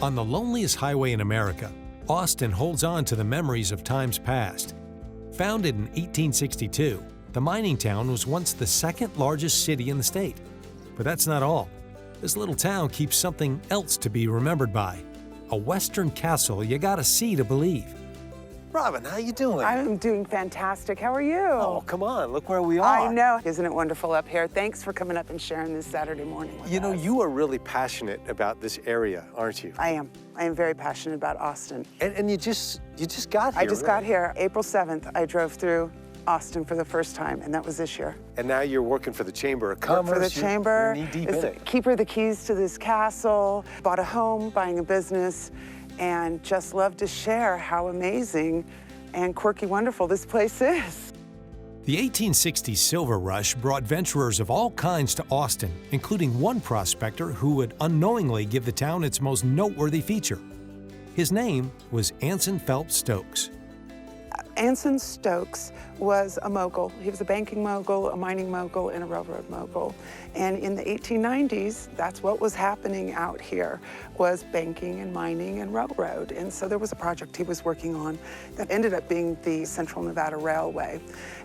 On the loneliest highway in America, Austin holds on to the memories of times past. Founded in 1862, the mining town was once the second largest city in the state. But that's not all. This little town keeps something else to be remembered by: a western castle you gotta see to believe. Robin, how you doing? I'm doing fantastic. How are you? Oh, come on, look where we are. I know. Isn't it wonderful up here? Thanks for coming up and sharing this Saturday morning with us. You know, you are really passionate about this area, aren't you? I am. I am very passionate about Austin. And you just got here. I just got here. April 7th, I drove through Austin for the first time, and that was this year. And now you're working for the Chamber of Commerce. Work for the Chamber. You're knee-deep in it. Keep her the keys to this castle, bought a home, buying a business, and just love to share how amazing and quirky wonderful this place is. The 1860s silver rush brought venturers of all kinds to Austin, including one prospector who would unknowingly give the town its most noteworthy feature. His name was Anson Phelps Stokes. Anson Stokes was a mogul. He was a banking mogul, a mining mogul, and a railroad mogul. And in the 1890s, that's what was happening out here, was banking and mining and railroad. And so there was a project he was working on that ended up being the Central Nevada Railway.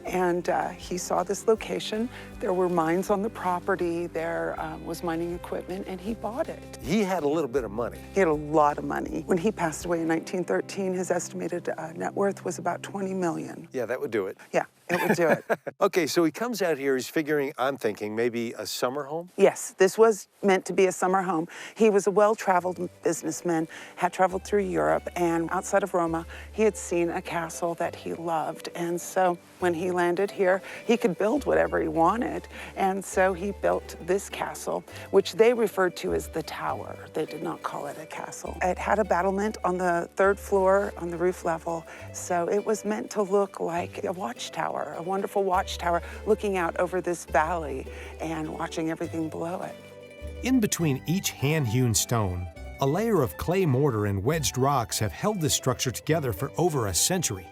And he saw this location. There were mines on the property. There was mining equipment, and he bought it. He had a little bit of money. He had a lot of money. When he passed away in 1913, his estimated net worth was about $20 million. Yeah, that would do it. Yeah, it would do it. Okay, so he comes out here, he's figuring, I'm thinking, maybe a summer home? Yes, this was meant to be a summer home. He was a well-traveled businessman, had traveled through Europe, and outside of Roma, he had seen a castle that he loved. And so when he landed here, he could build whatever he wanted. And so he built this castle, which they referred to as the tower. They did not call it a castle. It had a battlement on the 3rd floor on the roof level. So it was meant to look like a watchtower, a wonderful watchtower looking out over this valley and watching everything below it. In between each hand-hewn stone, a layer of clay mortar and wedged rocks have held this structure together for over a century.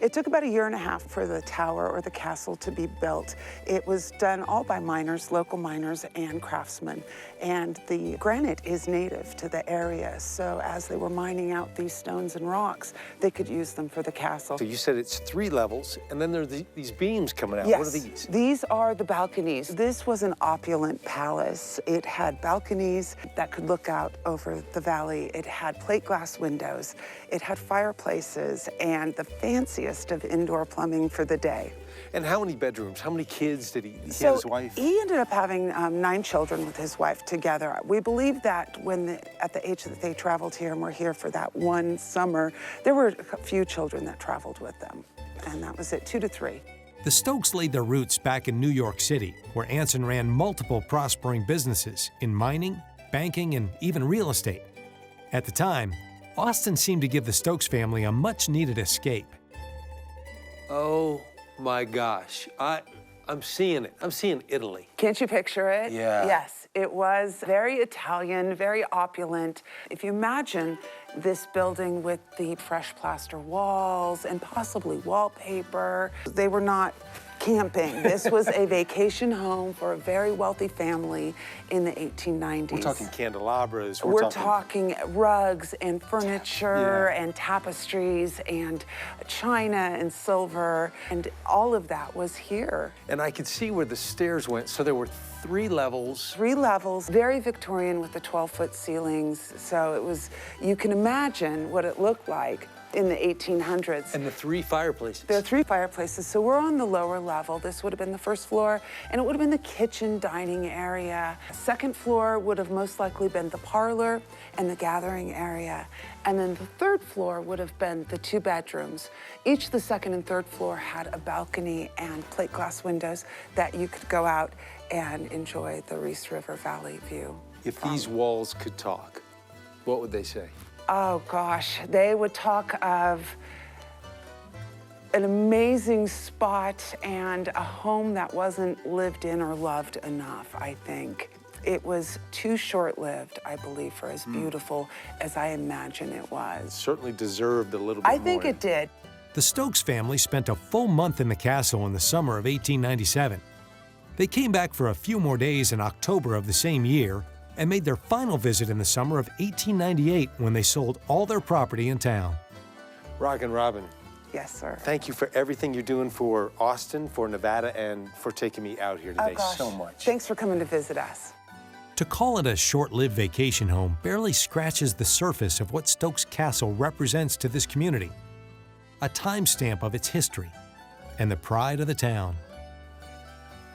It took about 1.5 years for the tower or the castle to be built. It was done all by miners, local miners and craftsmen. And the granite is native to the area. So as they were mining out these stones and rocks, they could use them for the castle. So you said it's 3 levels, and then there are these beams coming out. Yes. What are these? These are the balconies. This was an opulent palace. It had balconies that could look out over the valley. It had plate glass windows. It had fireplaces and the fanciest of indoor plumbing for the day. And how many bedrooms? How many kids did he and his wife? He ended up having 9 children with his wife together. We believe that at the age that they traveled here and were here for that one summer, there were a few children that traveled with them. And that was it, 2 to 3. The Stokes laid their roots back in New York City, where Anson ran multiple prospering businesses in mining, banking, and even real estate. At the time, Austin seemed to give the Stokes family a much-needed escape. Oh my gosh, I'm seeing it. I'm seeing Italy. Can't you picture it? Yeah. Yes, it was very Italian, very opulent. If you imagine this building with the fresh plaster walls and possibly wallpaper, they were not camping. This was a vacation home for a very wealthy family in the 1890s. We're talking candelabras. We're talking rugs and furniture and tapestries and china and silver, and all of that was here. And I could see where the stairs went. So there were 3 levels. 3 levels, very Victorian with the 12-foot ceilings. So it was, you can imagine what it looked like in the 1800s. And the 3 fireplaces. There are 3 fireplaces, so we're on the lower level. This would have been the 1st floor, and it would have been the kitchen dining area. 2nd floor would have most likely been the parlor and the gathering area. And then the 3rd floor would have been the 2 bedrooms. Each the 2nd and 3rd floor had a balcony and plate glass windows that you could go out and enjoy the Reese River Valley view. If these walls could talk, what would they say? Oh gosh, they would talk of an amazing spot and a home that wasn't lived in or loved enough, I think. It was too short-lived, I believe, for as beautiful as I imagine it was. Certainly deserved a little bit more. I think it did. The Stokes family spent a full month in the castle in the summer of 1897. They came back for a few more days in October of the same year and made their final visit in the summer of 1898 when they sold all their property in town. Rockin' Robin, Yes, sir. thank you for everything you're doing for Austin, for Nevada, and for taking me out here today so much. Thanks for coming to visit us. To call it a short-lived vacation home barely scratches the surface of what Stokes Castle represents to this community. A timestamp of its history and the pride of the town.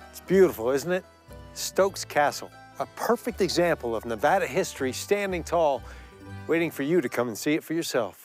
It's beautiful, isn't it? Stokes Castle, a perfect example of Nevada history standing tall, waiting for you to come and see it for yourself.